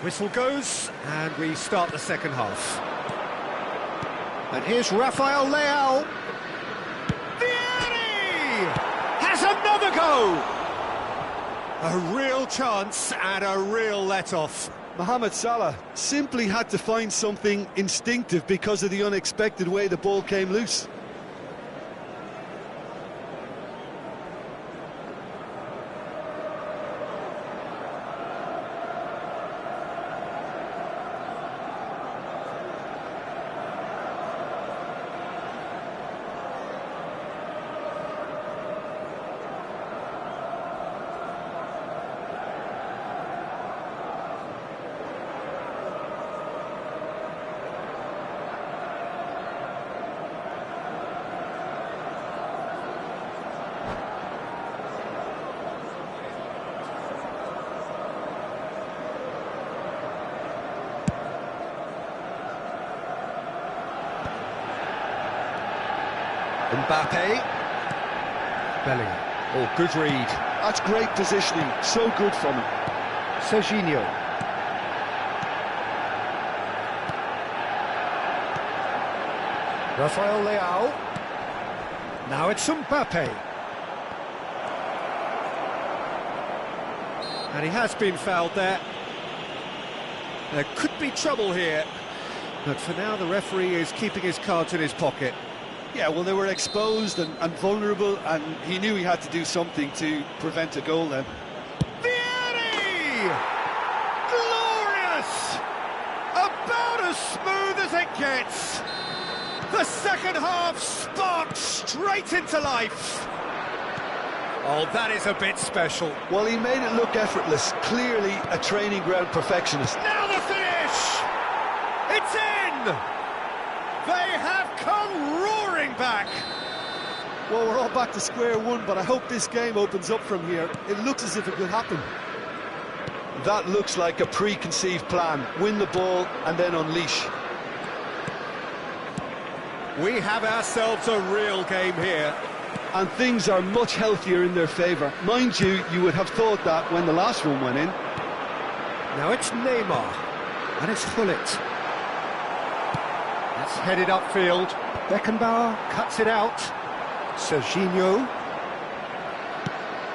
Whistle goes, and we start the second half. And here's Rafael Leao. Vieri has another go! A real chance and a real let-off. Mohamed Salah simply had to find something instinctive because of the unexpected way the ball came loose. Mbappe. Bellingham. Oh, good read. That's great positioning, so good from him. Serginho. Rafael Leao. Now it's Mbappe. And he has been fouled there. There could be trouble here. But for now, the referee is keeping his cards in his pocket. Yeah, well, they were exposed and vulnerable, and he knew he had to do something to prevent a goal then. Vieri! Glorious! About as smooth as it gets. The second half sparked straight into life. Oh, that is a bit special. Well, he made it look effortless. Clearly a training ground perfectionist. Now the finish! It's in! They have come roaring back. Well, we're all back to square one, but I hope this game opens up from here. It looks as if it could happen. That looks like a preconceived plan. Win the ball and then unleash. We have ourselves a real game here. And things are much healthier in their favour. Mind you, you would have thought that when the last one went in. Now it's Neymar, and it's Gullit. It's headed upfield. Beckenbauer cuts it out. Serginho.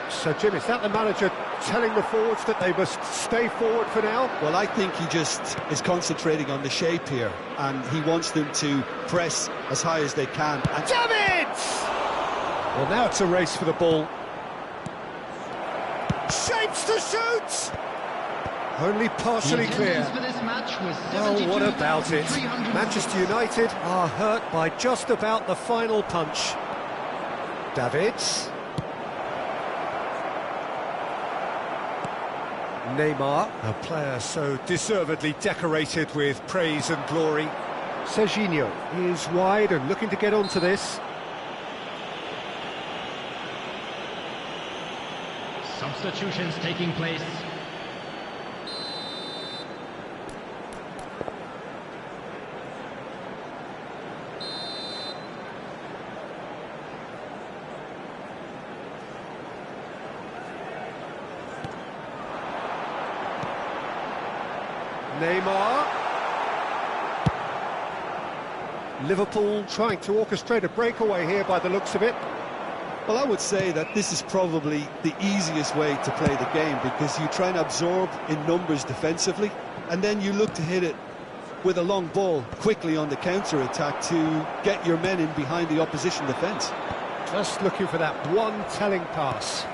So, Jim, is that the manager telling the forwards that they must stay forward for now? Well, I think he just is concentrating on the shape here, and he wants them to press as high as they can. And Davids! Well, now it's a race for the ball. Shapes to shoot! Only partially clear. Well, what about it? Manchester United are hurt by just about the final punch. Davids. Neymar, a player so deservedly decorated with praise and glory. Serginho is wide and looking to get onto this. Substitutions taking place. Neymar. Liverpool trying to orchestrate a breakaway here by the looks of it. well, I would say that this is probably the easiest way to play the game, because you try and absorb in numbers defensively, and then you look to hit it with a long ball quickly on the counter-attack to get your men in behind the opposition defence. Just looking for that one telling pass.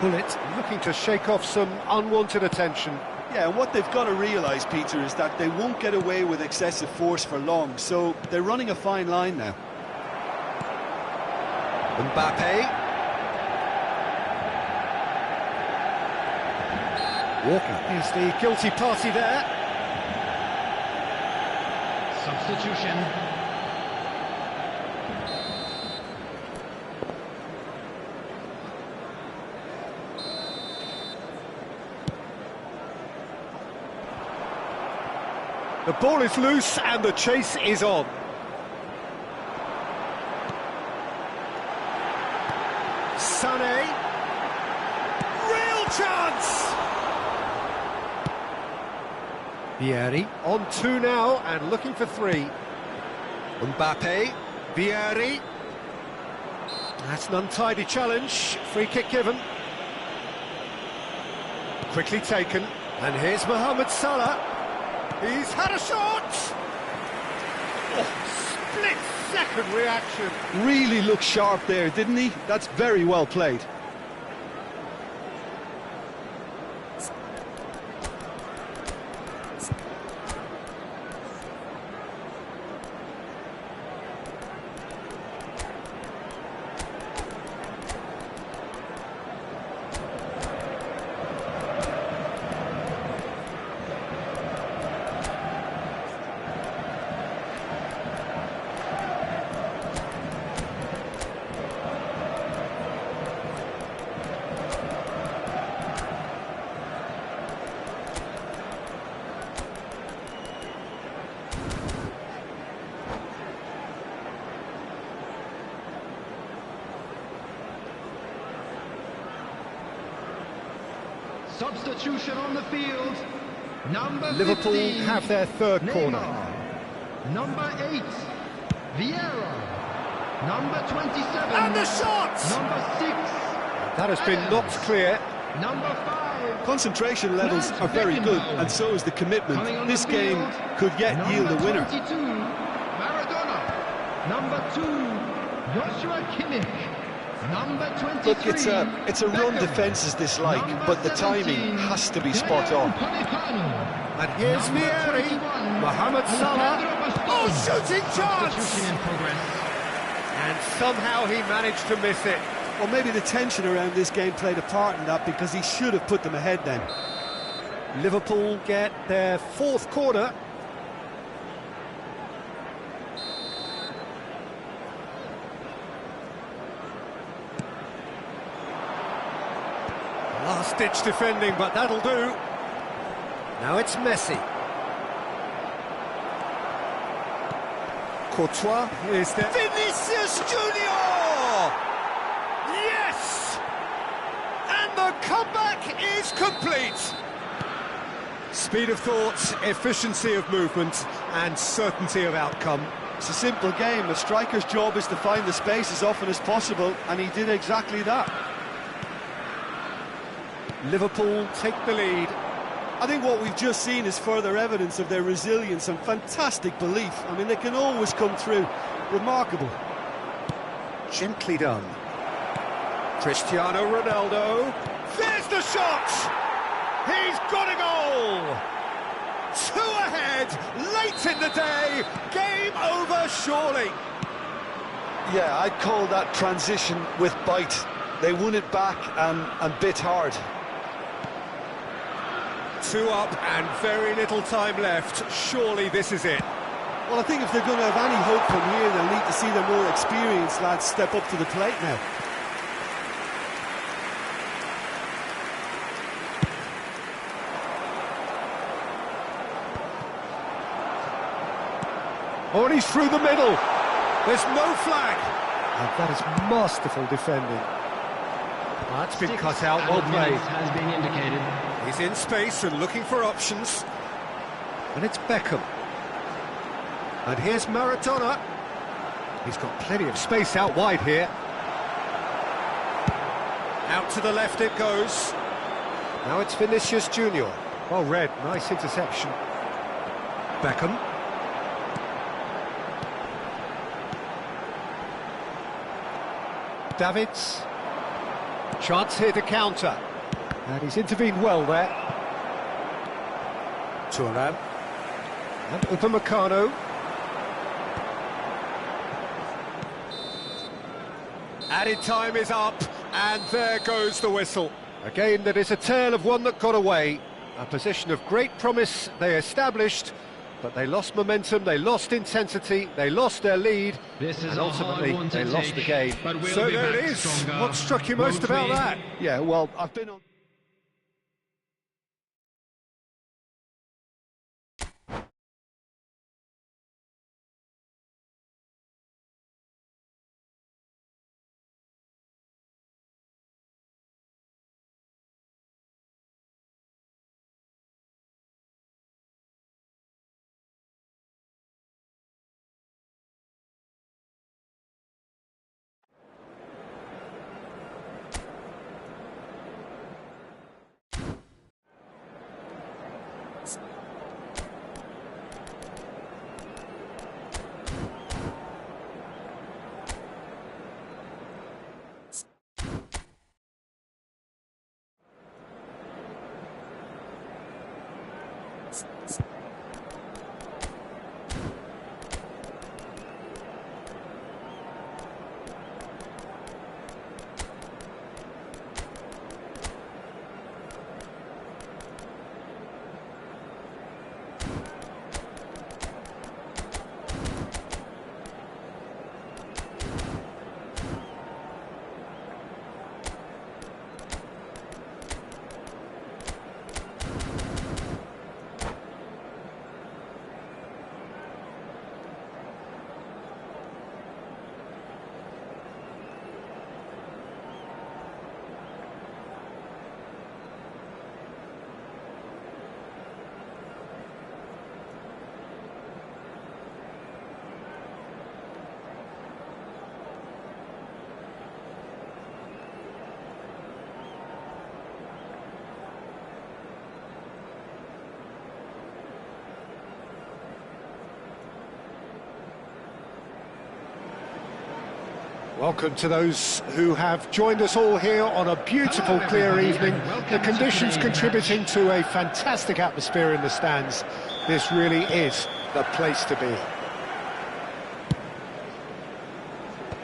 Gullit looking to shake off some unwanted attention. Yeah, and what they've got to realise, Peter, is that they won't get away with excessive force for long, so they're running a fine line now. Mbappe. Walker is the guilty party there. Substitution. The ball is loose and the chase is on. Sané. Real chance! Vieri on 2 now and looking for 3. Mbappe, Vieri. That's an untidy challenge. Free kick given. Quickly taken. And here's Mohamed Salah. He's had a shot! Oh, split-second reaction. Really looked sharp there, didn't he? That's very well played. Substitution on the field. Number Liverpool 15, have their third Neymar. corner. Number 8, Vieira. Number 27. And the shot! Number 6. That has been knocked clear. Number 5. Concentration levels are very good, and so is the commitment. This game could yet yield a winner. 22, Maradona. Number 2, Joshua Kimmich. Number 23. Look, it's a run defence is this like, but the timing has to be spot on. And here's Vieri, Mohamed Salah. Oh, shooting chance! Substitution in progress. And somehow he managed to miss it. Well, maybe the tension around this game played a part in that, because he should have put them ahead then. Liverpool get their fourth corner. Last-ditch defending, but that'll do. Now it's Messi. Courtois is there. Vinicius Junior! Yes! And the comeback is complete. Speed of thought, efficiency of movement, and certainty of outcome. It's a simple game. A striker's job is to find the space as often as possible, and he did exactly that. Liverpool take the lead. I think what we've just seen is further evidence of their resilience and fantastic belief. I mean, they can always come through. Remarkable. Gently done. Cristiano Ronaldo. There's the shot! He's got a goal! 2 ahead, late in the day, game over surely. Yeah, I'd call that transition with bite. They won it back and bit hard. 2 up and very little time left. Surely this is it. Well, I think if they're going to have any hope from here, they'll need to see their more experienced lads step up to the plate now. Oh, and he's through the middle. There's no flag. And that is masterful defending. That's been cut out, well played. Has been indicated. He's in space and looking for options. And it's Beckham. And here's Maradona. He's got plenty of space out wide here. Out to the left it goes. Now it's Vinicius Junior. Well read, nice interception. Beckham. Davids. Chance here to counter. And he's intervened well there. Thuram. And Upamecano. Added time is up, and there goes the whistle. A game that is a tale of one that got away. A position of great promise they established, but they lost momentum, they lost intensity, they lost their lead, This is and a ultimately hard one to they lost the take, game. but we'll So be there it back is. stronger, What struck you most won't about we? that? Yeah, well, I've been on... Welcome to those who have joined us all here on a beautiful, Hello, clear everybody, evening. and welcome The to conditions today's contributing match. to a fantastic atmosphere in the stands. This really is the place to be.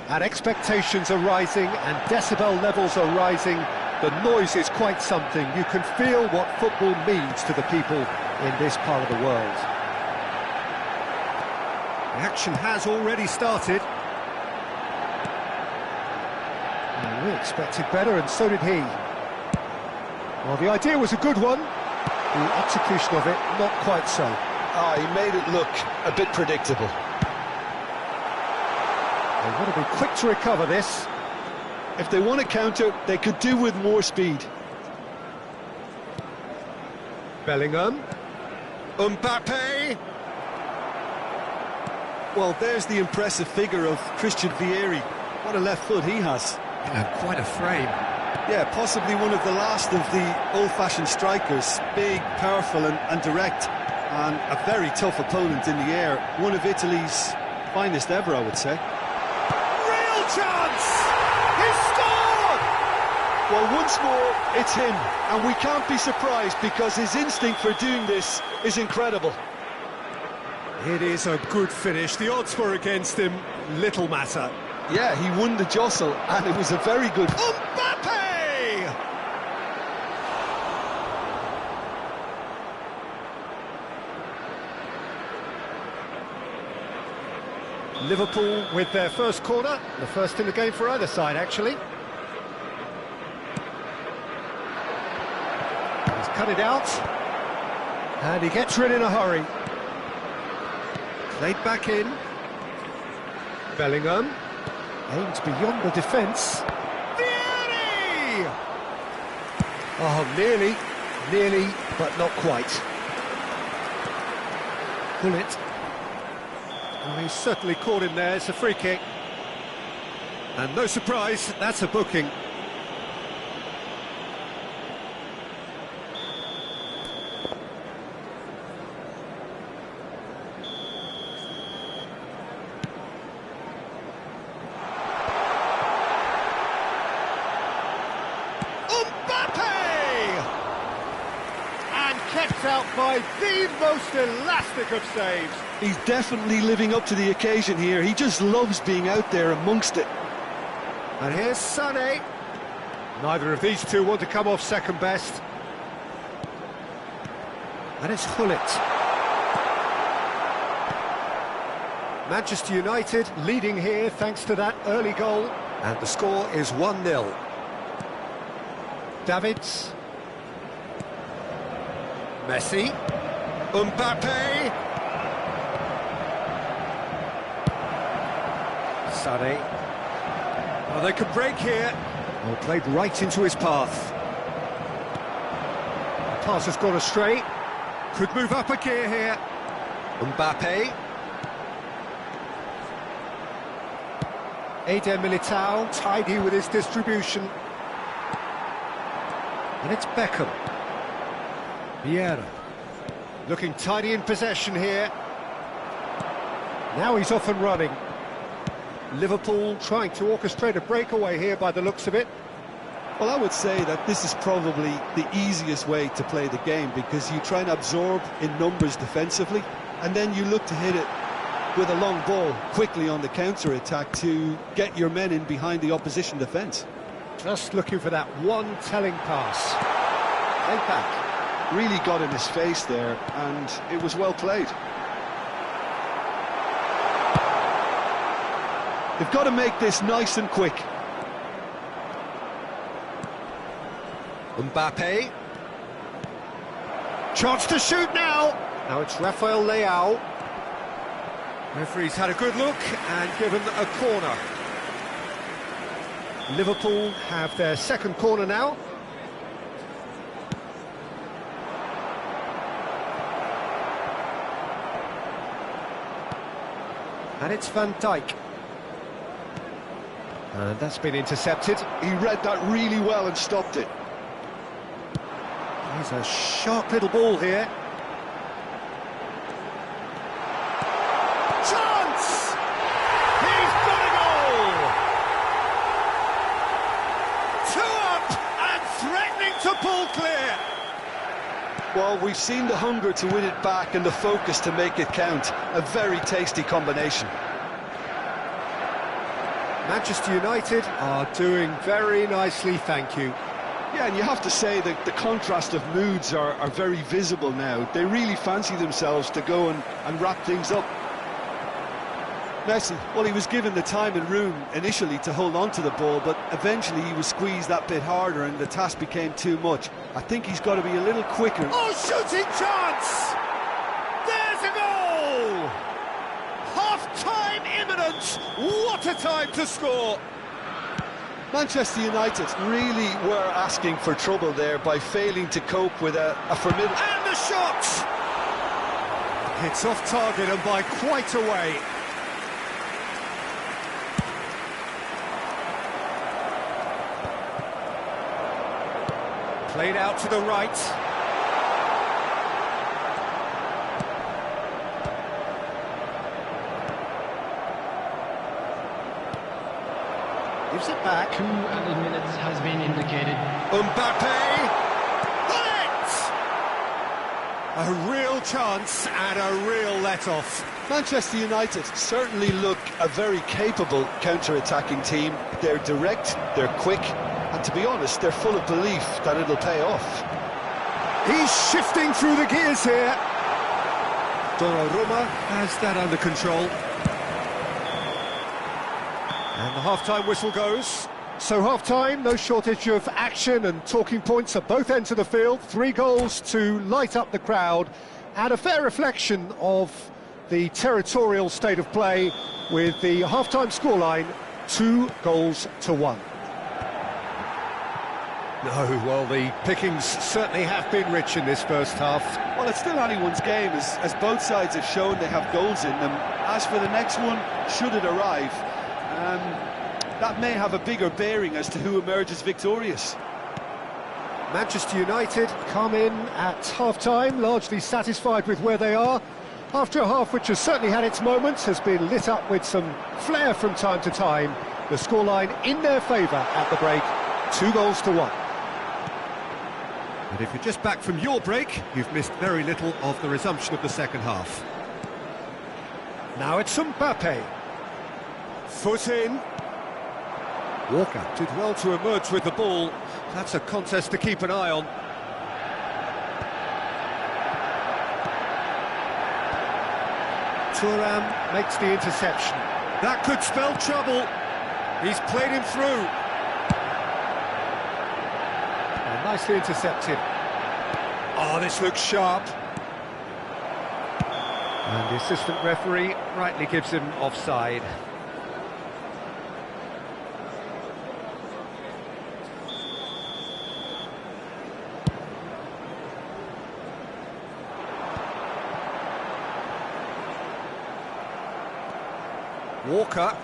And expectations are rising and decibel levels are rising. The noise is quite something. You can feel what football means to the people in this part of the world. The action has already started. We expected better, and so did he. Well, the idea was a good one. The execution of it, not quite so. Ah, he made it look a bit predictable. They want to be quick to recover this. If they want to counter, they could do with more speed. Bellingham. Mbappe. Well, there's the impressive figure of Christian Vieri. What a left foot he has. Yeah, quite a frame. Yeah, possibly one of the last of the old-fashioned strikers. Big, powerful and direct. And a very tough opponent in the air. One of Italy's finest ever, I would say. Real chance! He's scored! Well, once more, it's him. And we can't be surprised because his instinct for doing this is incredible. It is a good finish. The odds were against him. Little matter. Yeah, he won the jostle, and it was a very good... Mbappe! Liverpool with their first corner, the first in the game for either side, actually. He's cut it out, and he gets rid in a hurry. Played back in. Bellingham aims beyond the defence. Vieri! Oh, nearly, but not quite. Bullet. Oh, he's certainly caught him there. It's a free kick. And no surprise, that's a booking. Kept out by the most elastic of saves. He's definitely living up to the occasion here. He just loves being out there amongst it. And here's Sané. Neither of these two want to come off second best. And it's Gullit. Manchester United leading here thanks to that early goal. And the score is 1-0. Davids. Messi. Mbappe. Sané. Oh, they could break here. Well, played right into his path. The pass has gone astray. Could move up a gear here. Mbappe. Eder Militao, tidy with his distribution. And it's Beckham. Vieira. Looking tidy in possession here. Now he's off and running. Liverpool trying to orchestrate a breakaway here by the looks of it. Well, I would say that this is probably the easiest way to play the game because you try and absorb in numbers defensively and then you look to hit it with a long ball quickly on the counter-attack to get your men in behind the opposition defence. Just looking for that one telling pass. Played back. Really got in his face there, and it was well played. They've got to make this nice and quick. Mbappe. Chance to shoot now. Now it's Rafael Leao. Referee's had a good look and given a corner. Liverpool have their second corner now. And it's Van Dijk. And that's been intercepted. He read that really well and stopped it. He's a sharp little ball here. Chance! He's got a goal! Well, we've seen the hunger to win it back and the focus to make it count. A very tasty combination. Manchester United are doing very nicely, thank you. Yeah, and you have to say that the contrast of moods are very visible now. They really fancy themselves to go and wrap things up. Messi, well, he was given the time and room initially to hold on to the ball, but eventually he was squeezed that bit harder and the task became too much. I think he's got to be a little quicker. Oh, shooting chance! There's a goal! Half-time imminent! What a time to score! Manchester United really were asking for trouble there by failing to cope with a formidable... And the shot! It's off target and by quite a way. Played out to the right. Gives it back. 2 added minutes has been indicated. Mbappe! Got it! A real chance and a real let-off. Manchester United certainly look a very capable counter-attacking team. They're direct, they're quick, and to be honest, they're full of belief that it'll pay off. He's shifting through the gears here. Donnarumma has that under control. And the half-time whistle goes. So half-time, no shortage of action and talking points at both ends of the field. 3 goals to light up the crowd, and a fair reflection of the territorial state of play with the half-time scoreline 2-1. No, well, the pickings certainly have been rich in this first half. Well, it's still anyone's game, as both sides have shown they have goals in them. As for the next one, should it arrive, that may have a bigger bearing as to who emerges victorious. Manchester United come in at half-time, largely satisfied with where they are. After a half which has certainly had its moments, has been lit up with some flair from time to time. The scoreline in their favour at the break, 2-1. And if you're just back from your break, you've missed very little of the resumption of the second half. Now it's Mbappe. Foot in. Walker did well to emerge with the ball. That's a contest to keep an eye on. Thuram makes the interception. That could spell trouble. He's played him through. And nicely intercepted. Oh, this looks sharp. And the assistant referee rightly gives him offside. Walker.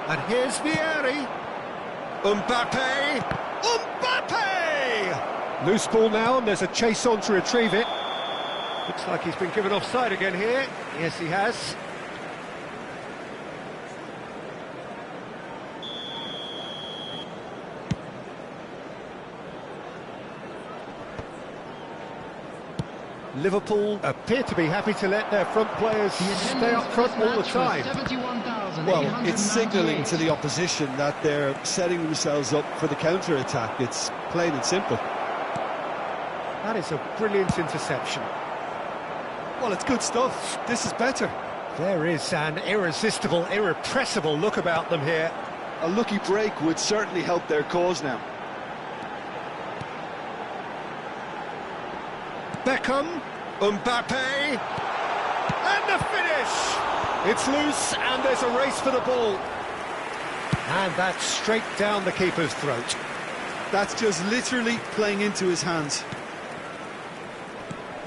And here's Vieri. Mbappe! Mbappe! Loose ball now, and there's a chase on to retrieve it. Looks like he's been given offside again here. Yes, he has. Liverpool appear to be happy to let their front players stay up front all the time. Well, it's signalling to the opposition that they're setting themselves up for the counter-attack. It's plain and simple. That is a brilliant interception. Well, it's good stuff. This is better. There is an irresistible, irrepressible look about them here. A lucky break would certainly help their cause now. Beckham, Mbappe, and the finish! It's loose, and there's a race for the ball. And that's straight down the keeper's throat. That's just literally playing into his hands.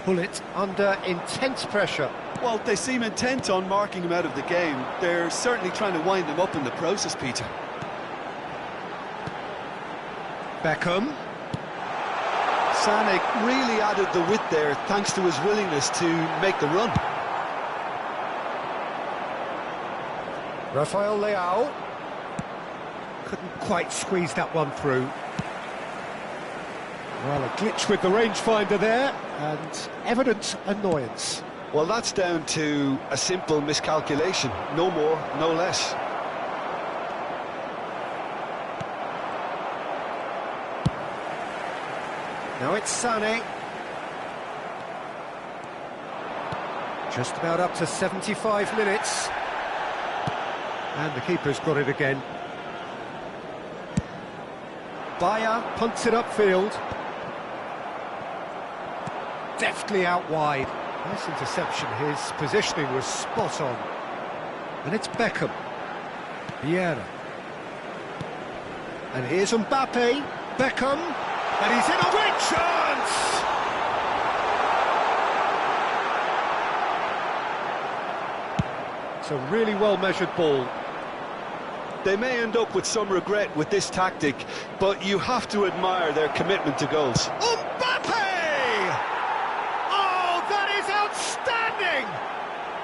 Bullet under intense pressure. Well, they seem intent on marking him out of the game. They're certainly trying to wind him up in the process, Peter. Beckham. Sané really added the width there thanks to his willingness to make the run. Rafael Leao. Couldn't quite squeeze that one through. Well, a glitch with the rangefinder there, and evident annoyance. Well, that's down to a simple miscalculation. No more, no less. Now it's Sané. Just about up to 75 minutes. And the keeper's got it again. Bayer punts it upfield. Deftly out wide. Nice interception. His positioning was spot on. And it's Beckham. Vieira. And here's Mbappe. Beckham. And he's in a great chance! It's a really well-measured ball. They may end up with some regret with this tactic, but you have to admire their commitment to goals. Mbappe! Oh, that is outstanding!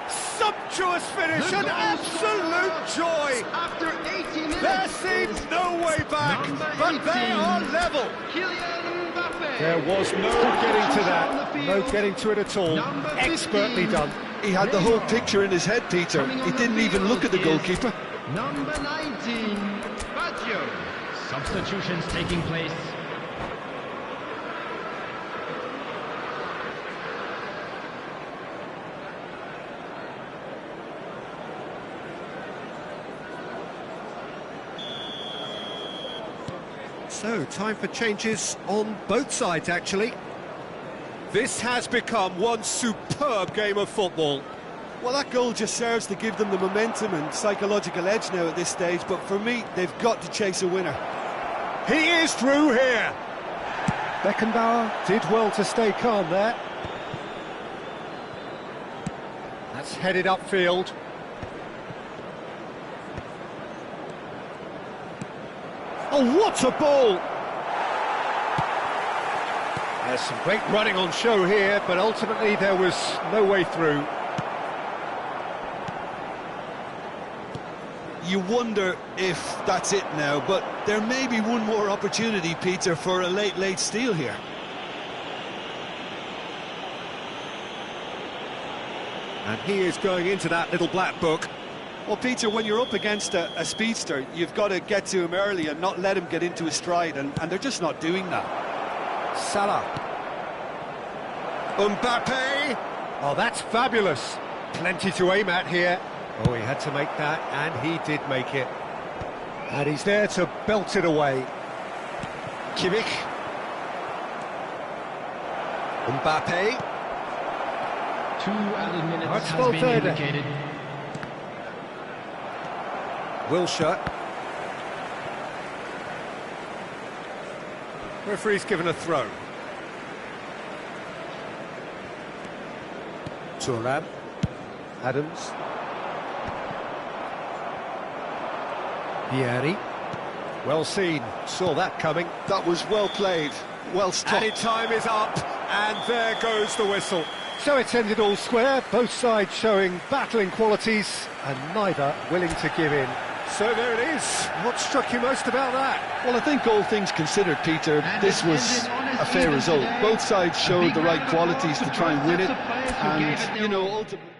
Sumptuous finish, an absolute joy! After 80 minutes, There seems no way back, but they are level. Kylian Mbappe. There was no getting to that, no getting to it at all. Expertly done. He had the whole picture in his head, Peter. He didn't even look at the goalkeeper. Number 19, Baggio. Substitutions taking place. So, time for changes on both sides, actually. This has become one superb game of football. Well, that goal just serves to give them the momentum and psychological edge now at this stage, but for me, they've got to chase a winner. He is through here. Beckenbauer did well to stay calm there. That's headed upfield. Oh, what a ball! There's some great running on show here, but ultimately there was no way through. You wonder if that's it now, but there may be one more opportunity, Peter, for a late steal here. And he is going into that little black book. Well, Peter, when you're up against a speedster, you've got to get to him early and not let him get into his stride, and they're just not doing that. Salah. Mbappe. Oh, that's fabulous. Plenty to aim at here. Oh, he had to make that, and he did make it. And he's there to belt it away. Kimmich. Mbappe. 2 added minutes That's has been Valverde. indicated. Wilshere. Referee's given a throw. Thuram. Adams. Vieri. Well seen, saw that coming. That was well played, well stopped. Added time is up, and there goes the whistle. So it's ended all square, both sides showing battling qualities, and neither willing to give in. So there it is. What struck you most about that? Well, I think all things considered, Peter, this was a fair result. Both sides showed the right qualities to try and win it, and, you know, ultimately...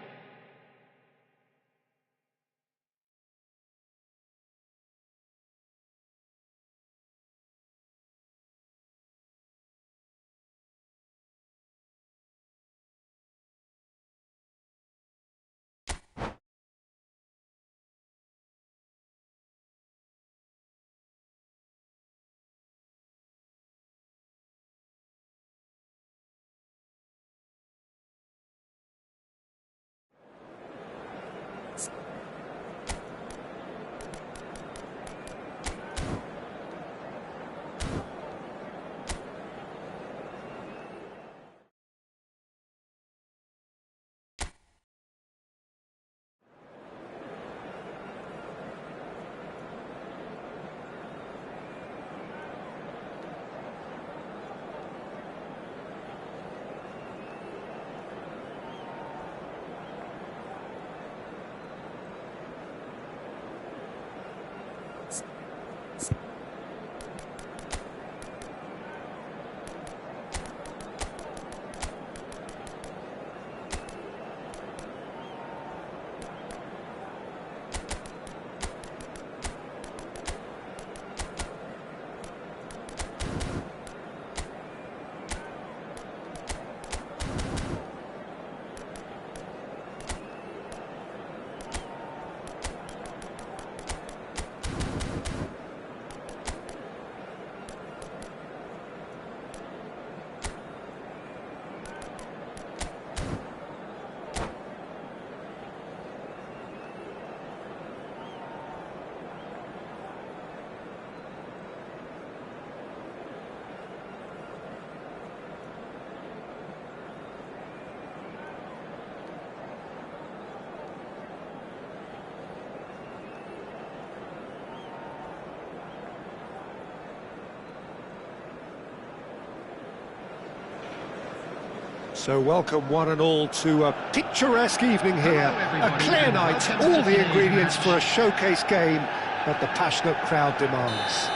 So welcome one and all to a picturesque evening here, a clear night, all the ingredients for a showcase game that the passionate crowd demands.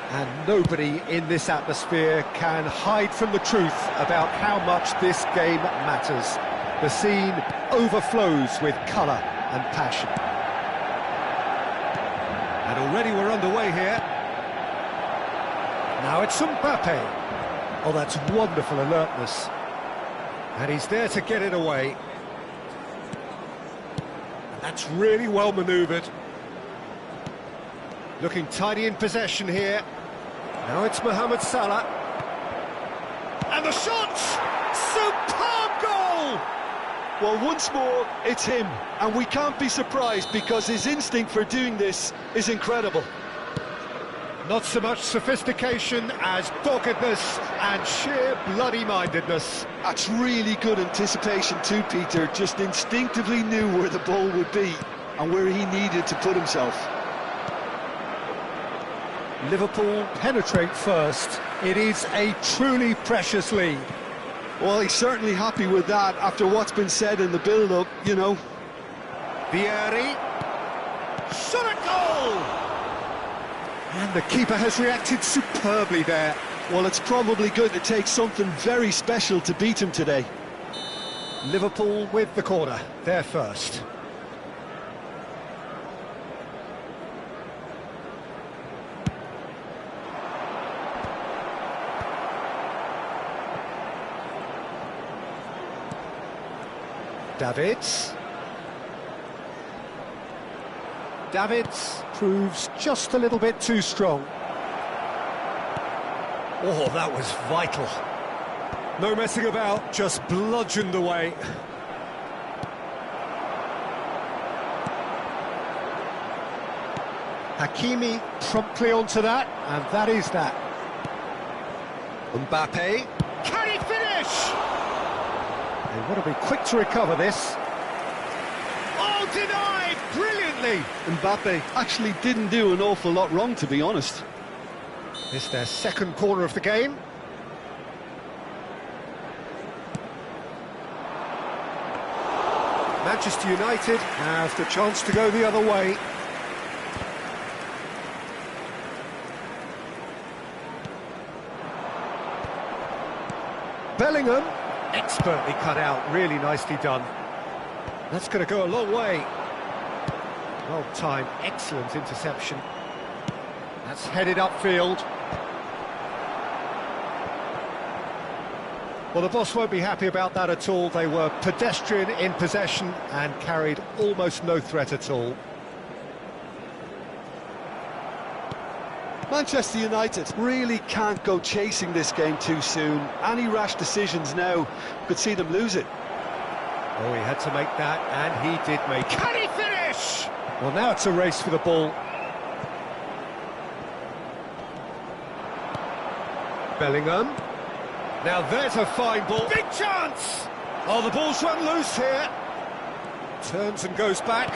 And nobody in this atmosphere can hide from the truth about how much this game matters. The scene overflows with colour and passion. And already we're underway here. Now it's Mbappe. Oh, that's wonderful alertness. And he's there to get it away. That's really well manoeuvred. Looking tidy in possession here. Now it's Mohamed Salah. And the shot! Superb goal! Well, once more, it's him. And we can't be surprised because his instinct for doing this is incredible. Not so much sophistication as doggedness and sheer bloody-mindedness. That's really good anticipation too, Peter. Just instinctively knew where the ball would be and where he needed to put himself. Liverpool penetrate first. It is a truly precious lead. Well, he's certainly happy with that after what's been said in the build-up, you know. Vieri. Shot at goal! And the keeper has reacted superbly there. Well, it's probably going to take something very special to beat him today. Liverpool with the corner, they're first. Davids proves just a little bit too strong. Oh, that was vital. No messing about, just bludgeoned away. Hakimi promptly onto that, and that is that. Mbappe, can he finish? They want to be quick to recover this. Oh, denied brilliantly! Mbappe actually didn't do an awful lot wrong, to be honest. It's their second corner of the game. Manchester United have the chance to go the other way. Bellingham, expertly cut out, really nicely done. That's going to go a long way. Well timed, excellent interception. That's headed upfield. Well, the boss won't be happy about that at all. They were pedestrian in possession and carried almost no threat at all. Manchester United really can't go chasing this game too soon. Any rash decisions now could see them lose it. Oh, he had to make that, and he did make it. Can he finish? Well, now it's a race for the ball. Bellingham. Now there's a fine ball. Big chance! Oh, the ball's run loose here. Turns and goes back.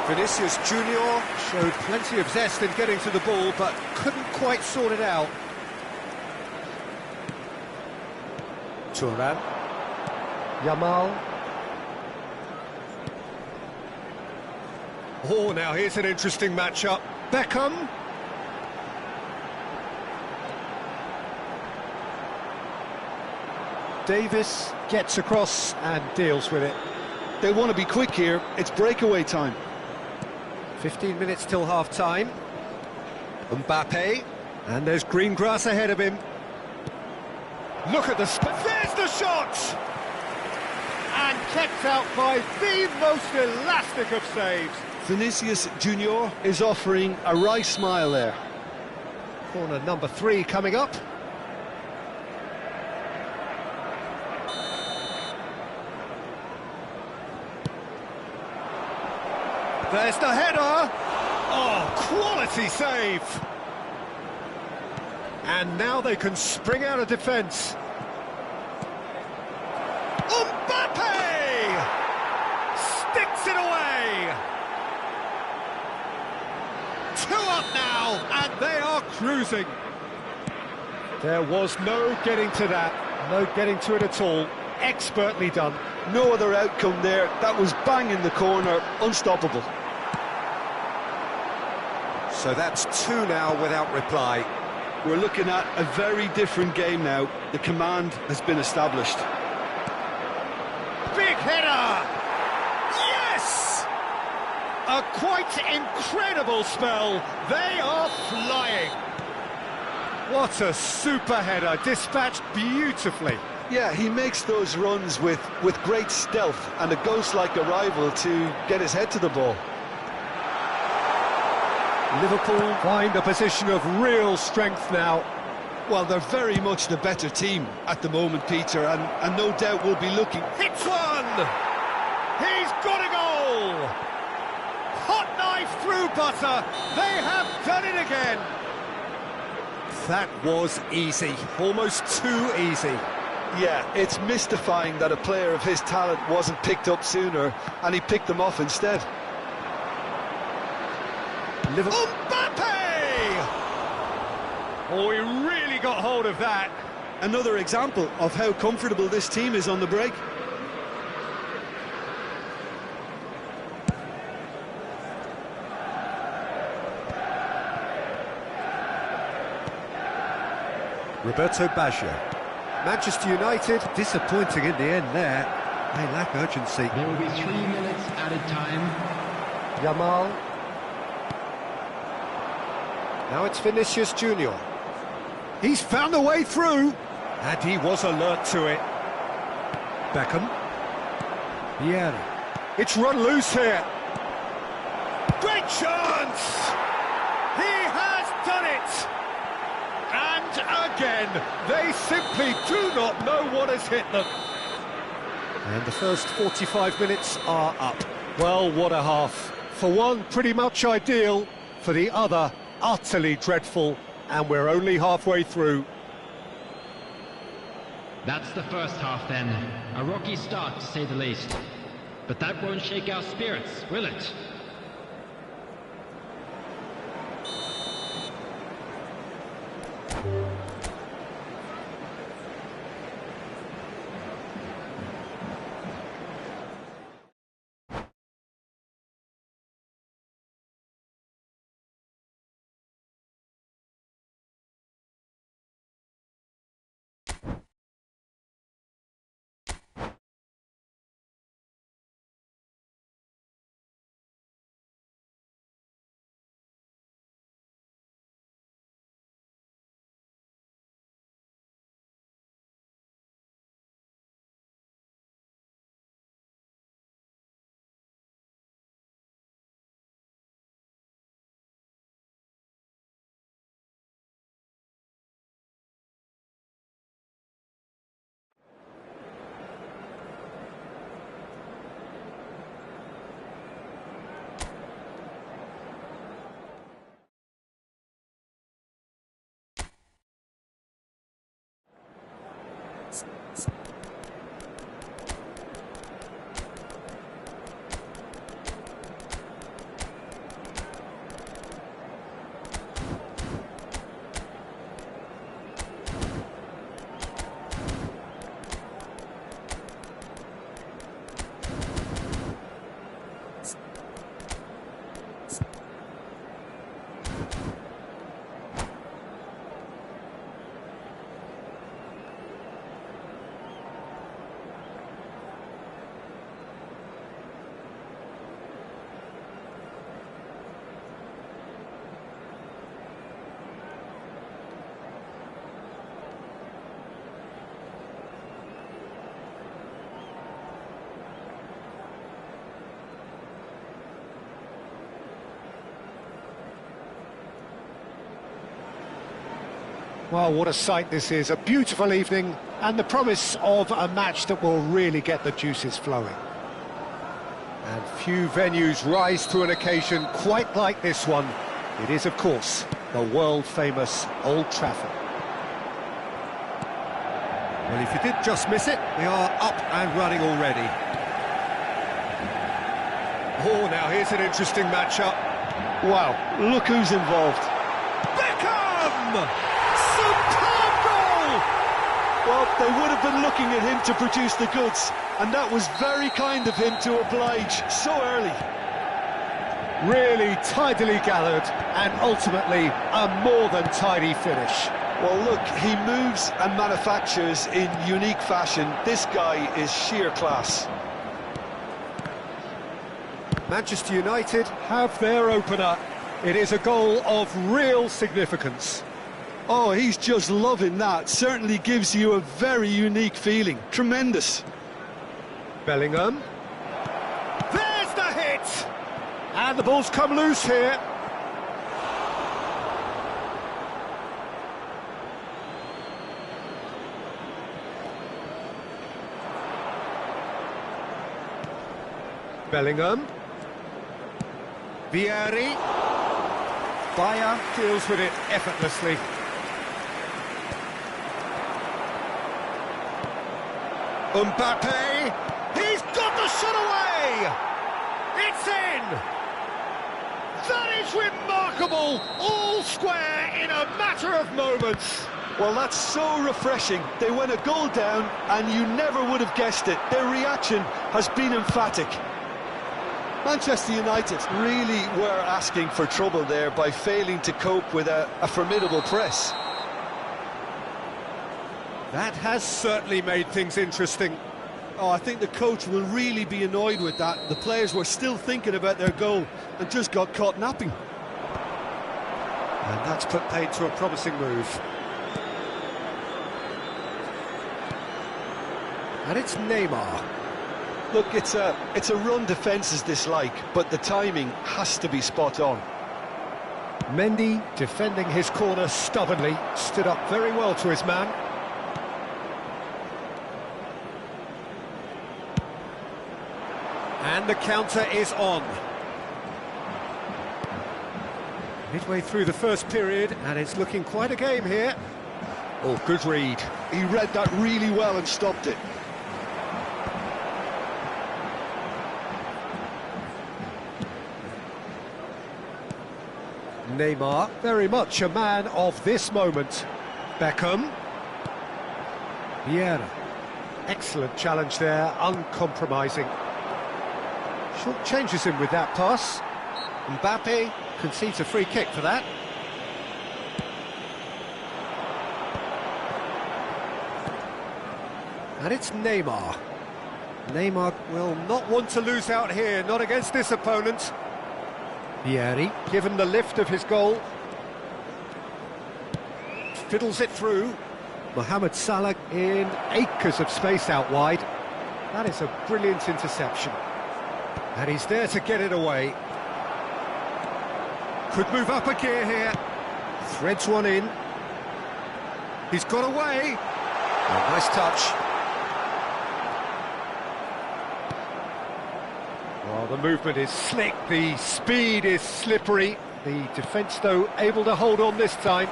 Vinicius Junior showed plenty of zest in getting to the ball, but couldn't quite sort it out. Thuram. Yamal. Oh, now here's an interesting matchup. Beckham. Davis gets across and deals with it. They want to be quick here. It's breakaway time. 15 minutes till half-time. Mbappe. And there's green grass ahead of him. Look at the... There's the shot! And kept out by the most elastic of saves. Vinicius Junior is offering a right smile there. Corner number 3 coming up. There's the header! Oh, quality save! And now they can spring out of defence. Mbappe! Sticks it away! 2 up now, and they are cruising. There was no getting to that, no getting to it at all. Expertly done. No other outcome there. That was bang in the corner, unstoppable. So that's two now without reply. We're looking at a very different game now. The command has been established. Big header! Yes! A quite incredible spell. They are flying. What a super header, dispatched beautifully. Yeah, he makes those runs with great stealth and a ghost-like arrival to get his head to the ball. Liverpool find a position of real strength now. Well, they're very much the better team at the moment, Peter, and no doubt will be looking... Hits one! He's got a goal! Hot knife through butter. They have done it again. That was easy, almost too easy. Yeah, it's mystifying that a player of his talent wasn't picked up sooner, and he picked them off instead. Liverpool. Mbappe! Oh, he really got hold of that. Another example of how comfortable this team is on the break. Roberto Baggio. Manchester United, disappointing in the end there. They lack urgency. There will be 3 minutes added time. Yamal. Now it's Vinicius Junior. He's found a way through, and he was alert to it. Beckham. Vieira. It's run loose here. Great chance! He has done it! And again, they simply do not know what has hit them. And the first 45 minutes are up. Well, what a half. For one, pretty much ideal. For the other, utterly dreadful. And we're only halfway through. That's the first half then. A rocky start, to say the least. But that won't shake our spirits, will it? Well, what a sight this is. A beautiful evening and the promise of a match that will really get the juices flowing. And few venues rise to an occasion quite like this one. It is, of course, the world-famous Old Trafford. Well, if you did just miss it, we are up and running already. Oh, now here's an interesting matchup. Wow, look who's involved. Beckham! Superb goal! Well, they would have been looking at him to produce the goods, and that was very kind of him to oblige so early. Really tidily gathered, and ultimately a more than tidy finish. Well, look, he moves and manufactures in unique fashion. This guy is sheer class. Manchester United have their opener. It is a goal of real significance. Oh, he's just loving that. Certainly gives you a very unique feeling. Tremendous. Bellingham. There's the hit! And the ball's come loose here. Bellingham. Vieri. Bayer deals with it effortlessly. Mbappe. He's got the shot away! It's in! That is remarkable! All square in a matter of moments. Well, that's so refreshing. They went a goal down, and you never would have guessed it. Their reaction has been emphatic. Manchester United really were asking for trouble there by failing to cope with a formidable press. That has certainly made things interesting. Oh, I think the coach will really be annoyed with that. The players were still thinking about their goal and just got caught napping. And that's put paid to a promising move. And it's Neymar. Look, it's a run defence's dislike, but the timing has to be spot on. Mendy, defending his corner stubbornly, stood up very well to his man. And the counter is on. Midway through the first period, and it's looking quite a game here. Oh, good read. He read that really well and stopped it. Neymar, very much a man of this moment. Beckham. Vieira. Excellent challenge there, uncompromising. Short changes him with that pass. Mbappe concedes a free kick for that. And it's Neymar. Neymar will not want to lose out here, not against this opponent. Vieri, given the lift of his goal. Fiddles it through. Mohamed Salah in acres of space out wide. That is a brilliant interception. And he's there to get it away. Could move up a gear here. Threads one in. He's got away. Oh, nice touch. Well, the movement is slick, the speed is slippery. The defence, though, able to hold on this time.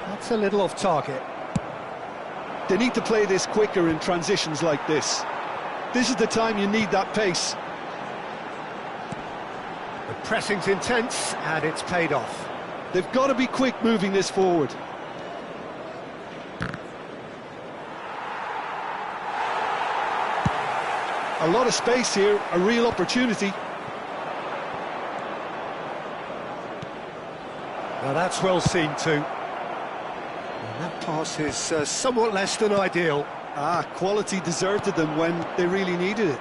That's a little off target. They need to play this quicker in transitions like this. This is the time you need that pace. The pressing's intense, and it's paid off. They've got to be quick moving this forward. A lot of space here, a real opportunity. Now that's well seen too. And that pass is somewhat less than ideal. Quality deserted them when they really needed it.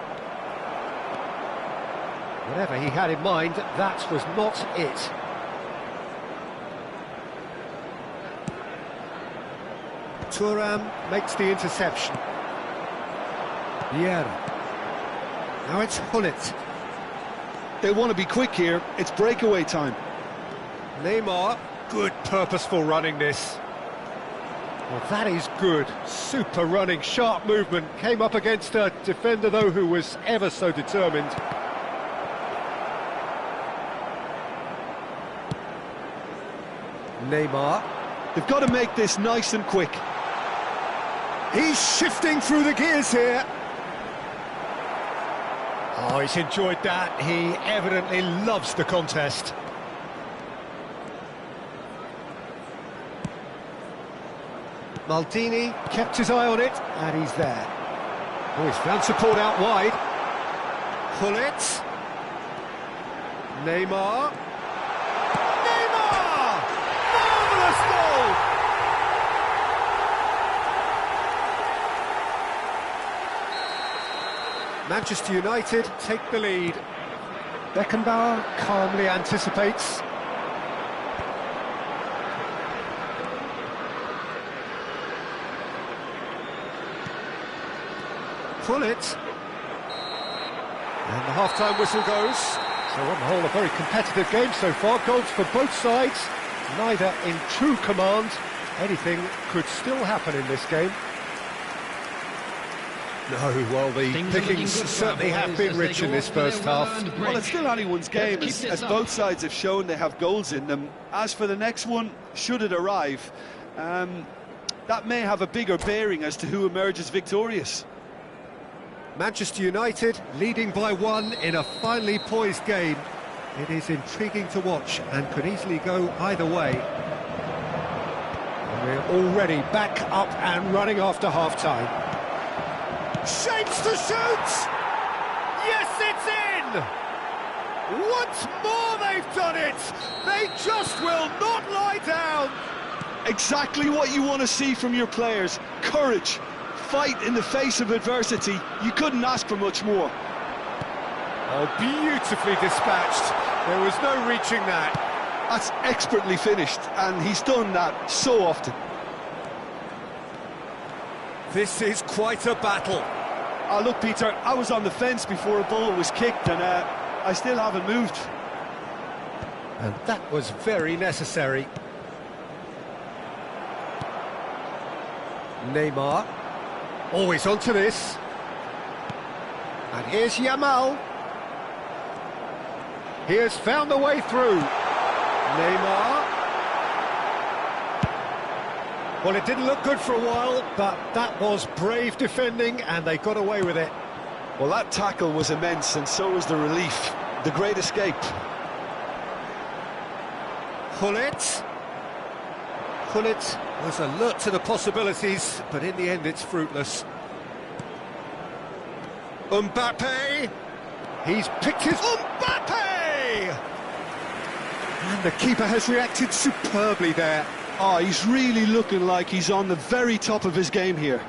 Whatever he had in mind, that was not it. Thuram makes the interception. Vieira. Now it's Hullet. They want to be quick here. It's breakaway time. Neymar. Good purposeful running this. Well, that is good. Super running, sharp movement. Came up against a defender, though, who was ever so determined. Neymar. They've got to make this nice and quick. He's shifting through the gears here. Oh, he's enjoyed that. He evidently loves the contest. Maldini kept his eye on it, and he's there. Oh, he's found support out wide. Gullit. Neymar. Neymar! Marvellous goal! Manchester United take the lead. Beckenbauer calmly anticipates. Gullit. And the half-time whistle goes. So on the whole, a very competitive game so far. Goals for both sides, neither in true command. Anything could still happen in this game. No, well, the pickings certainly have been rich in this first half. Well, it's still anyone's game, as both sides have shown they have goals in them. As for the next one, should it arrive, that may have a bigger bearing as to who emerges victorious. Manchester United leading by 1 in a finely poised game. It is intriguing to watch and could easily go either way. And we're already back up and running after half-time. Shapes to shoot! Yes, it's in! Once more they've done it! They just will not lie down! Exactly what you want to see from your players. Courage, fight in the face of adversity. You couldn't ask for much more. Oh, beautifully dispatched. There was no reaching that. That's expertly finished, and he's done that so often. This is quite a battle. Look, Peter, I was on the fence before a ball was kicked, and I still haven't moved. And that was very necessary. Neymar. Always onto this. And here's Yamal. He has found a way through. Neymar. Well, it didn't look good for a while, but that was brave defending, and they got away with it. Well, that tackle was immense, and so was the relief. The great escape. Gullit. Gullit was alert to the possibilities, but in the end it's fruitless. Mbappe. He's picked his... Mbappe! And the keeper has reacted superbly there. Oh, he's really looking like he's on the very top of his game here.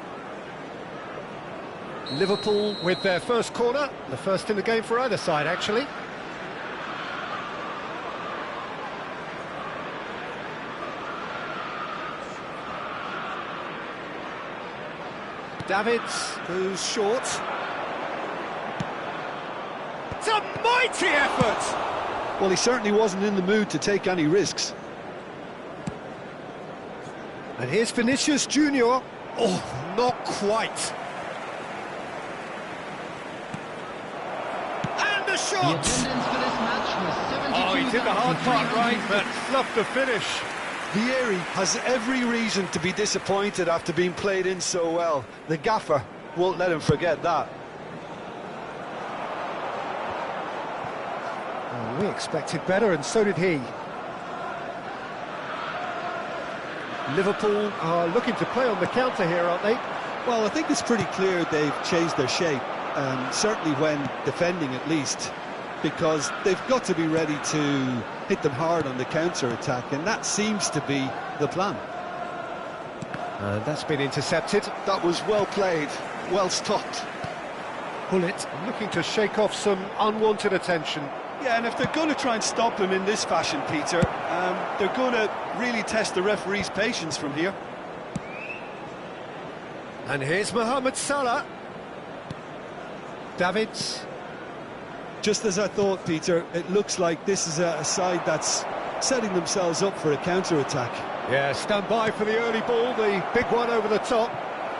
Liverpool with their first corner, the first in the game for either side, actually. Davids goes short. It's a mighty effort! Well, he certainly wasn't in the mood to take any risks. And here's Vinicius Junior. Oh, not quite. And the shot! The attendance for this match was 72,000. Oh, he did the hard part right, but fluffed the finish. Vieri has every reason to be disappointed after being played in so well. The gaffer won't let him forget that. Oh, we expected better, and so did he. Liverpool are looking to play on the counter here, aren't they? Well, I think it's pretty clear they've changed their shape, certainly when defending at least, because they've got to be ready to hit them hard on the counter-attack, and that seems to be the plan. And that's been intercepted. That was well played, well stopped. Gullit looking to shake off some unwanted attention. Yeah, and if they're going to try and stop him in this fashion, Peter, they're going to really test the referee's patience from here. And here's Mohamed Salah. Davids. Just as I thought, Peter, it looks like this is a side that's setting themselves up for a counter-attack. Yeah, stand by for the early ball, the big one over the top.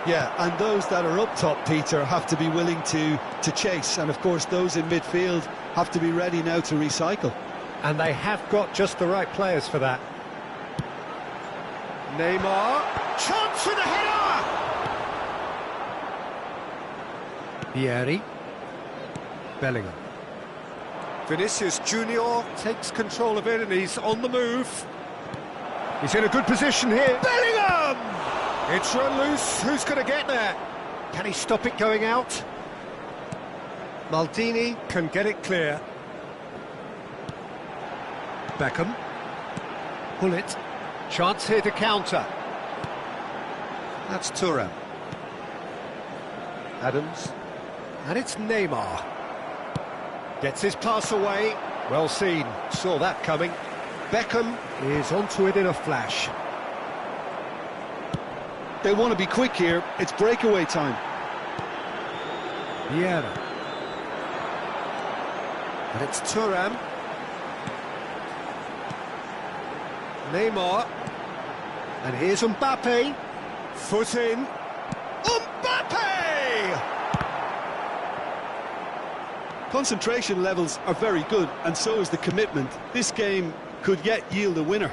Yeah, and those that are up top, Peter, have to be willing to chase. And, of course, those in midfield have to be ready now to recycle. And they have got just the right players for that. Neymar. Chance for the header! Vieri. Bellingham. Vinicius Junior takes control of it, and he's on the move. He's in a good position here. Bellingham! It's run loose. Who's going to get there? Can he stop it going out? Maldini can get it clear. Beckham. Bullet. Chance here to counter. That's Thuram. Adams. And it's Neymar. Gets his pass away. Well seen. Saw that coming. Beckham is onto it in a flash. They want to be quick here. It's breakaway time. Vieira. And it's Thuram. Neymar. And here's Mbappe. Foot in. Mbappe! Concentration levels are very good, and so is the commitment. This game could yet yield a winner.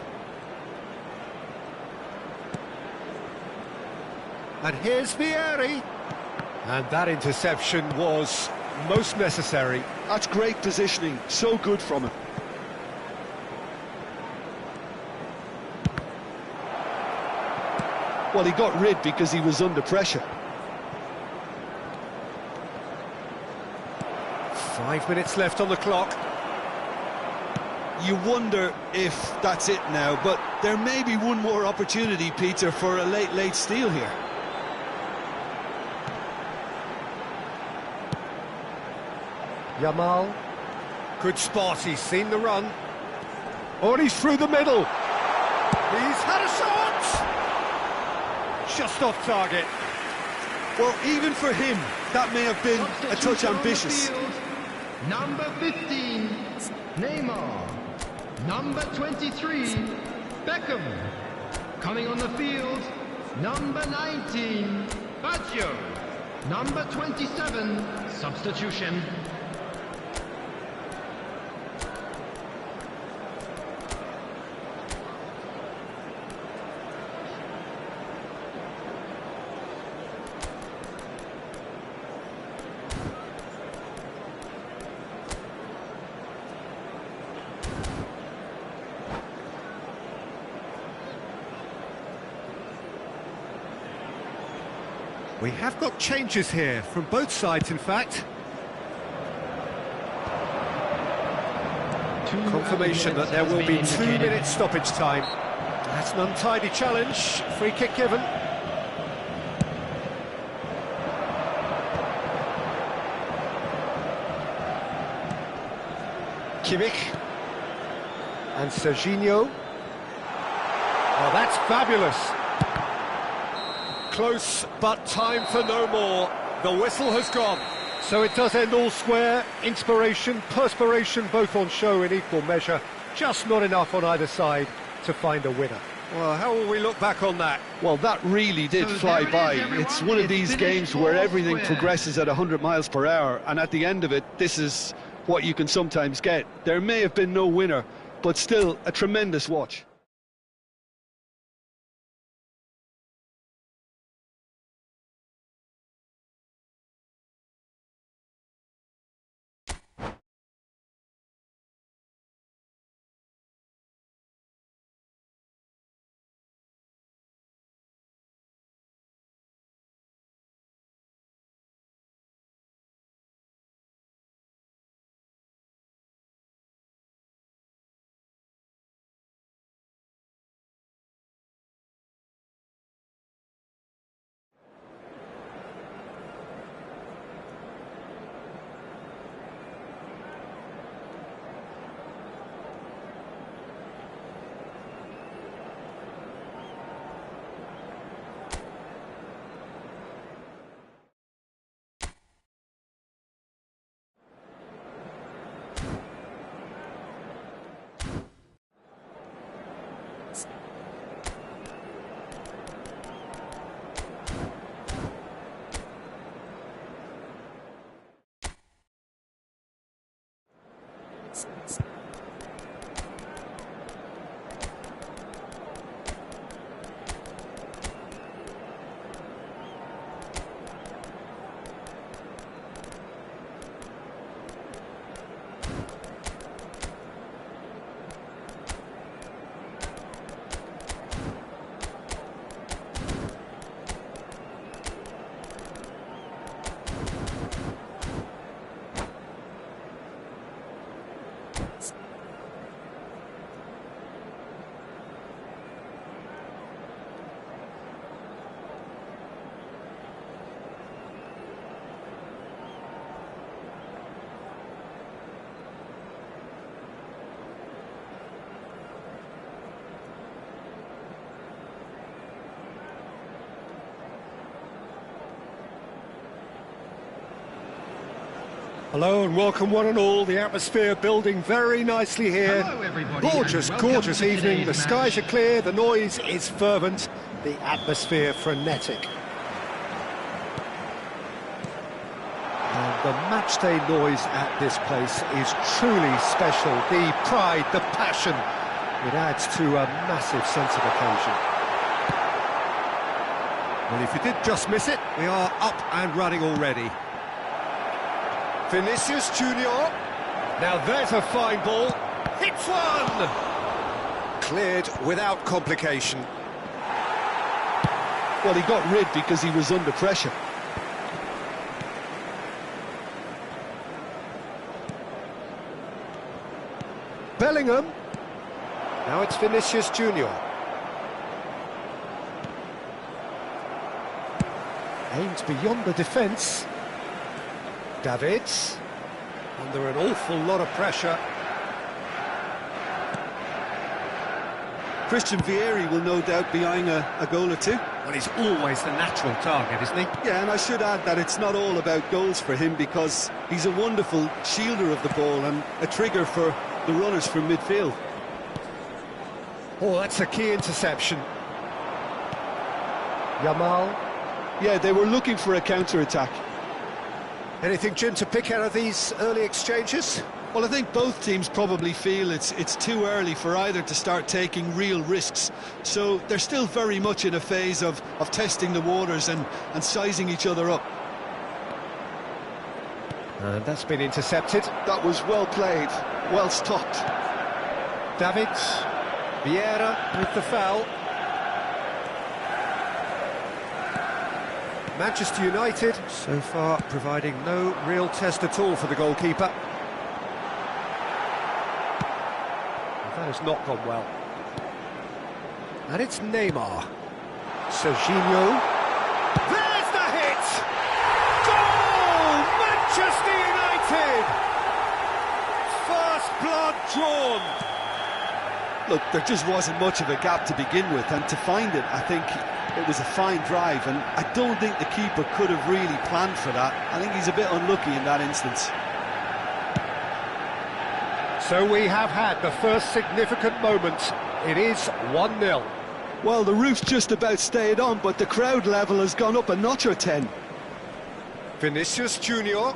And here's Vieri. And that interception was most necessary. That's great positioning, so good from him. Well, he got rid because he was under pressure. 5 minutes left on the clock. You wonder if that's it now, but there may be one more opportunity, Peter, for a late steal here. Yamal. Good spot, he's seen the run. Oh, and he's through the middle. He's had a shot! Just off target. Well, even for him, that may have been a touch ambitious. Number 15, Neymar. Number 23, Beckham. Coming on the field, number 19, Baggio. Number 27, substitution. We have got changes here, from both sides in fact. Confirmation that there will be 2 minutes stoppage time. That's an untidy challenge, free kick given. Kimmich. And Serginho. Oh, that's fabulous. Close, but time for no more. The whistle has gone. So it does end all square. Inspiration, perspiration, both on show in equal measure. Just not enough on either side to find a winner. Well, how will we look back on that? Well, that really did fly by. It's one of these games where everything progresses at 100 miles per hour, and at the end of it, this is what you can sometimes get. There may have been no winner, but still a tremendous watch. Hello and welcome one and all. The atmosphere building very nicely here. Hello, everybody, Gorgeous, and welcome gorgeous to evening. The today's skies match. are clear, the noise is fervent, the atmosphere frenetic. And the matchday noise at this place is truly special. The pride, the passion, it adds to a massive sense of occasion. Well, if you did just miss it, we are up and running already. Vinicius Junior. Now there's a fine ball. Hits one! Cleared without complication. Well, he got rid because he was under pressure. Bellingham. Now it's Vinicius Junior. Aims beyond the defence. Davids. Under an awful lot of pressure. Christian Vieri will no doubt be eyeing a goal or two. Well, he's always the natural target, isn't he? Yeah, and I should add that it's not all about goals for him, because he's a wonderful shielder of the ball and a trigger for the runners from midfield. Oh, that's a key interception. Yamal. Yeah, they were looking for a counter-attack. Anything, Jim, to pick out of these early exchanges? Well, I think both teams probably feel it's too early for either to start taking real risks. So they're still very much in a phase of testing the waters and sizing each other up. And that's been intercepted. That was well played, well stopped. Davids. Vieira with the foul. Manchester United, so far providing no real test at all for the goalkeeper. That has not gone well. And it's Neymar. Serginho. There's the hit! Goal! Manchester United! First blood drawn. Look, there just wasn't much of a gap to begin with, and to find it, I think it was a fine drive, and I don't think the keeper could have really planned for that. I think he's a bit unlucky in that instance. So we have had the first significant moment. It is 1-0. Well, the roof's just about stayed on, but the crowd level has gone up a notch or 10. Vinicius Junior.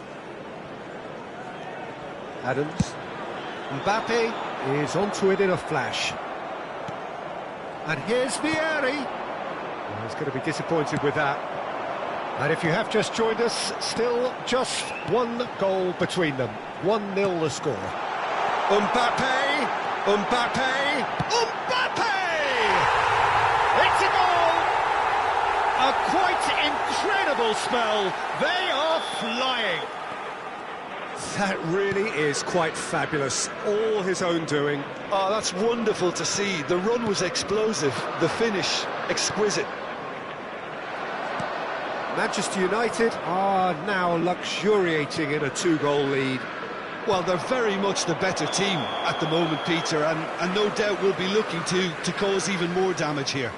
Adams. Mbappe is onto it in a flash. And here's Vieri. Well, he's going to be disappointed with that. And if you have just joined us, still just one goal between them. 1-0 the score. Mbappe! Mbappe! Mbappe! It's a goal! A quite incredible spell. They are flying. That really is quite fabulous. All his own doing. Oh, that's wonderful to see. The run was explosive, the finish exquisite. Manchester United are now luxuriating in a 2-goal lead. Well, they're very much the better team at the moment, Peter, and no doubt will be looking to cause even more damage here.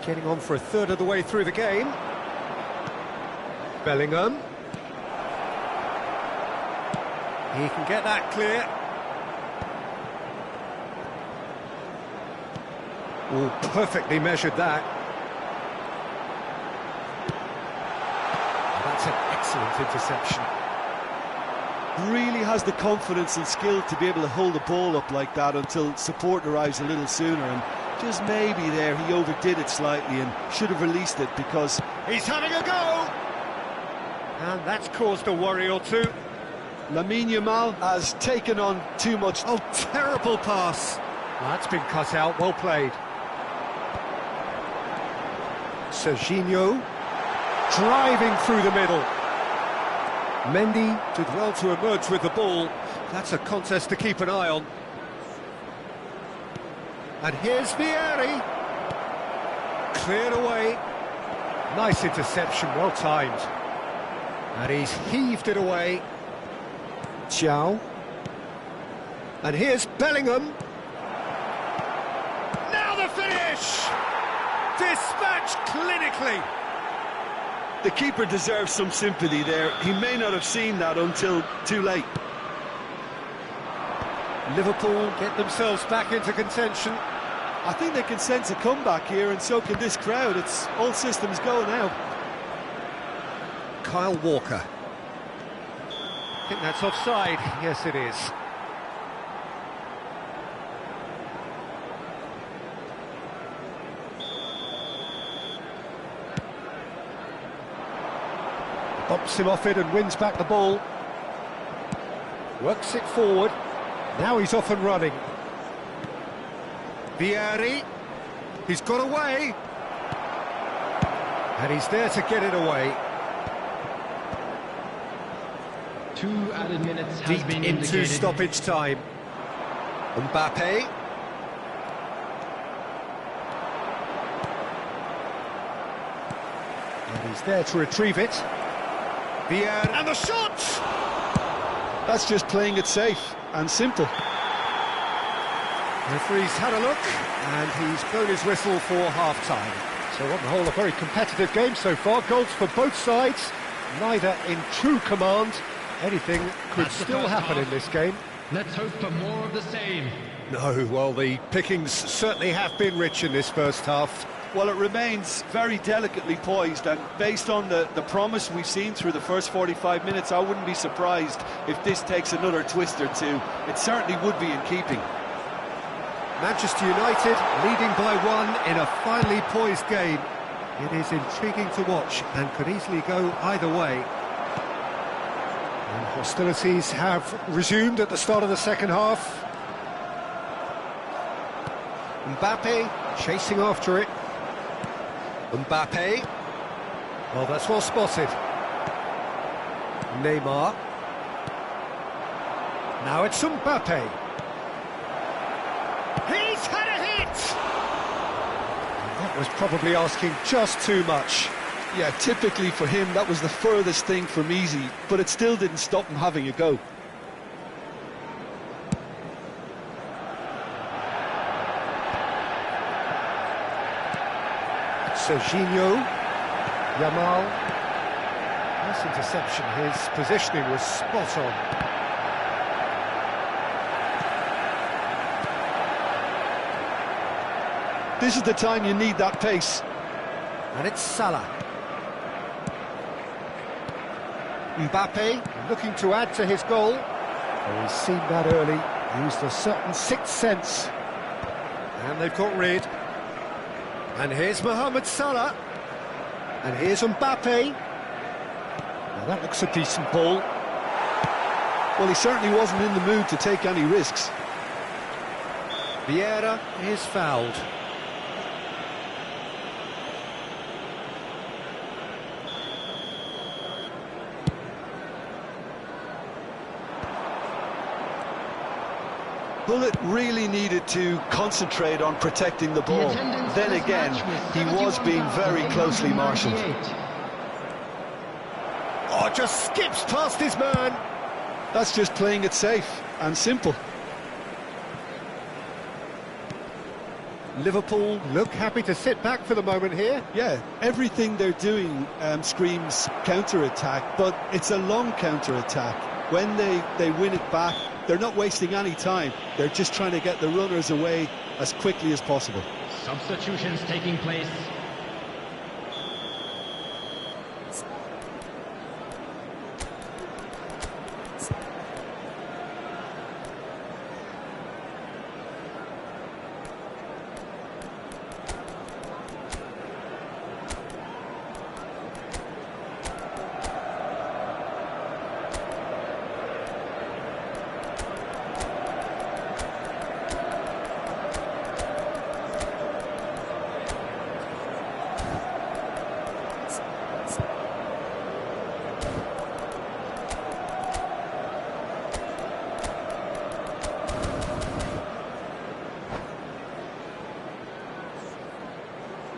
Getting on for a third of the way through the game. Bellingham. He can get that clear. Oh, perfectly measured that. That's an excellent interception. Really has the confidence and skill to be able to hold the ball up like that until support arrives a little sooner, and just maybe there he overdid it slightly and should have released it, because he's having a go! And that's caused a worry or two. Lamine Yamal has taken on too much. Oh, terrible pass. Well, that's been cut out, well played. Serginho driving through the middle. Mendy did well to emerge with the ball. That's a contest to keep an eye on. And here's Vieri. Cleared away. Nice interception, well timed. And he's heaved it away. Thiaw. And here's Bellingham. Now the finish! Dispatched clinically. The keeper deserves some sympathy there. He may not have seen that until too late. Liverpool get themselves back into contention. I think they can sense a comeback here, and so can this crowd. It's all systems go now. Kyle Walker. I think that's offside. Yes, it is. Bumps him off it and wins back the ball. Works it forward. Now he's off and running. Vieri. He's got away. And he's there to get it away. 2 added minutes has Deep been into indicated. stoppage time. Mbappe. And he's there to retrieve it. Vieri. And the shot! That's just playing it safe and simple. The referee's had a look, and he's blown his whistle for half-time. So on the whole, a very competitive game so far. Goals for both sides, neither in true command. Anything could That's the still first happen half. in this game. Let's hope for more of the same. No, well, the pickings certainly have been rich in this first half. Well, it remains very delicately poised, and based on the promise we've seen through the first 45 minutes, I wouldn't be surprised if this takes another twist or two. It certainly would be in keeping. Manchester United leading by 1 in a finely poised game. It is intriguing to watch and could easily go either way. And hostilities have resumed at the start of the second half. Mbappe chasing after it. Mbappe. Well, that's well spotted. Neymar. Now it's Mbappe. He's had a hit! That was probably asking just too much. Yeah, typically for him, that was the furthest thing from easy, but it still didn't stop him having a go. Serginho, Yamal. Nice interception, his positioning was spot on. This is the time you need that pace. And it's Salah. Mbappe looking to add to his goal. Oh, he's seen that early, used a certain sixth sense. And they've got rid. And here's Mohamed Salah. And here's Mbappe. Now that looks a decent ball. Well, he certainly wasn't in the mood to take any risks. Vieira is fouled. Bullet really needed to concentrate on protecting the ball. Then again, he was being very closely marshalled. Oh, just skips past his man. That's just playing it safe and simple. Liverpool look happy to sit back for the moment here. Yeah, everything they're doing screams counter-attack, but it's a long counter-attack. When they win it back, they're not wasting any time. They're just trying to get the runners away as quickly as possible. Substitutions taking place.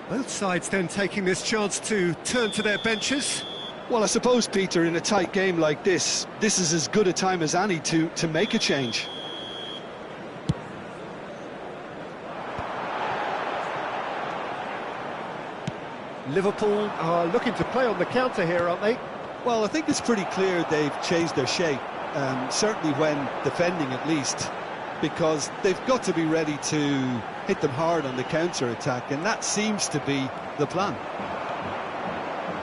Both sides then taking this chance to turn to their benches. Well, I suppose, Peter, in a tight game like this is as good a time as any to make a change. Liverpool are looking to play on the counter here, aren't they? Well, I think it's pretty clear they've changed their shape, certainly when defending at least, because they've got to be ready to hit them hard on the counter-attack, and that seems to be the plan.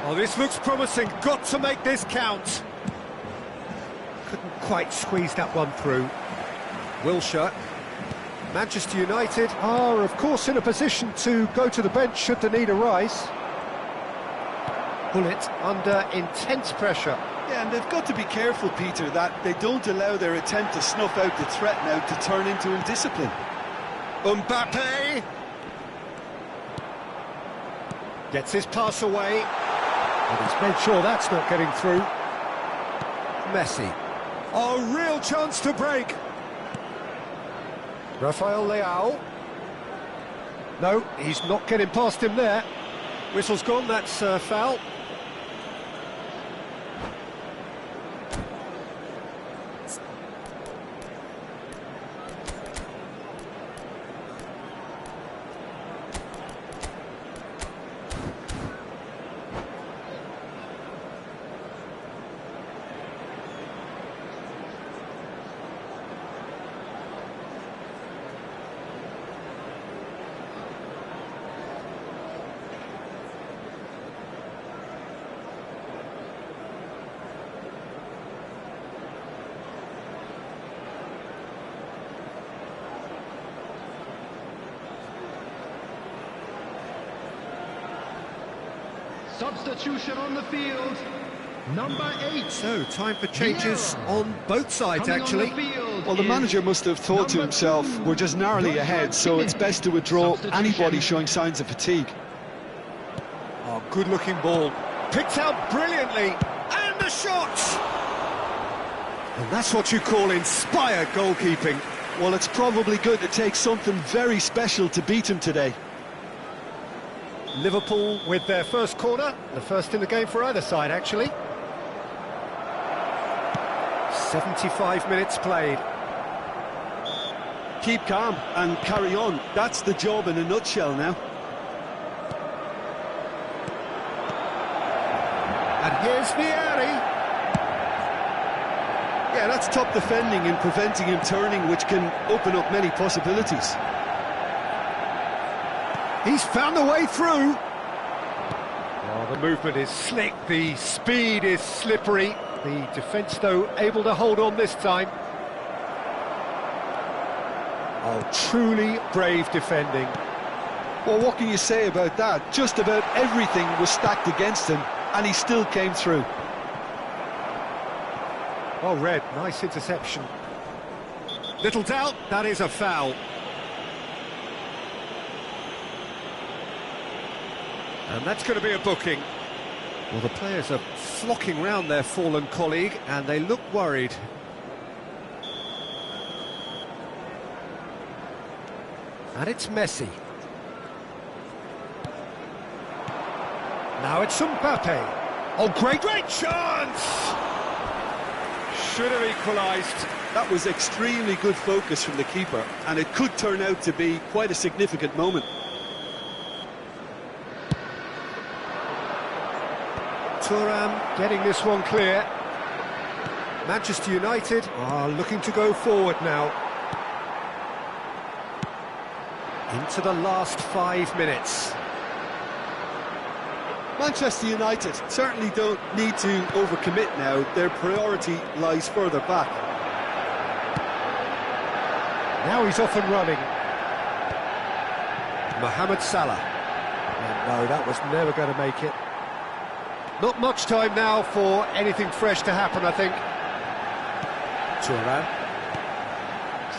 Oh, this looks promising. Got to make this count. Couldn't quite squeeze that one through. Wilshere. Manchester United are, of course, in a position to go to the bench should the need arise. Bullet under intense pressure. Yeah, and they've got to be careful, Peter, that they don't allow their attempt to snuff out the threat now to turn into indiscipline. Mbappe gets his pass away, and he's made sure that's not getting through. Messi. A real chance to break. Rafael Leao. No, he's not getting past him there. Whistle's gone, that's foul. Substitution on the field. Number 8. So, time for changes on both sides, actually. Well, the manager must have thought to himself, we're just narrowly ahead, so it's best to withdraw anybody showing signs of fatigue. Oh, good-looking ball. Picked out brilliantly. And the shot! And that's what you call inspired goalkeeping. Well, it's probably good to take something very special to beat him today. Liverpool with their first corner, the first in the game for either side, actually. 75 minutes played. Keep calm and carry on. That's the job in a nutshell now. And here's Vieri. Yeah, that's top defending and preventing him turning, which can open up many possibilities. He's found a way through. Oh, the movement is slick, the speed is slippery. The defence, though, able to hold on this time. Oh, truly brave defending. Well, what can you say about that? Just about everything was stacked against him, and he still came through. Well read, nice interception. Little doubt, that is a foul. And that's going to be a booking. Well, the players are flocking round their fallen colleague, and they look worried. And it's Messi. Now it's Mbappe. Oh, great chance! Should have equalised. That was extremely good focus from the keeper, and it could turn out to be quite a significant moment. Thuram getting this one clear. Manchester United are looking to go forward now. Into the last 5 minutes. Manchester United certainly don't need to overcommit now. Their priority lies further back. Now he's off and running. Mohamed Salah. And no, that was never going to make it. Not much time now for anything fresh to happen, I think. Thuram.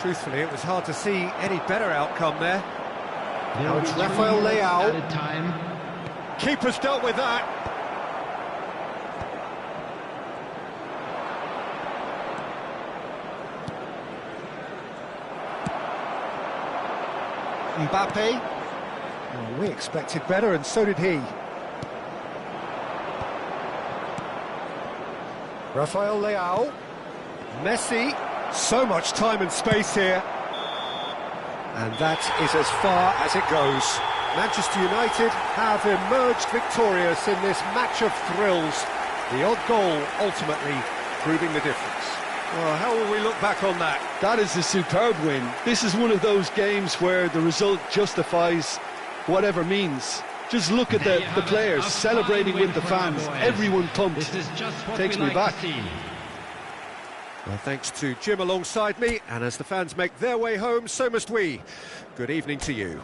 Truthfully, it was hard to see any better outcome there. Now it's Rafael Leao. Keeper's dealt with that. Mbappe. Well, we expected better, and so did he. Rafael Leao. Messi. So much time and space here. And that is as far as it goes. Manchester United have emerged victorious in this match of thrills. The odd goal ultimately proving the difference. Well, how will we look back on that? That is a superb win. This is one of those games where the result justifies whatever means. Just look at the players celebrating with the fans. Everyone pumped. This is just what Takes we me like back. to see. Well, thanks to Jim alongside me, and as the fans make their way home, so must we. Good evening to you.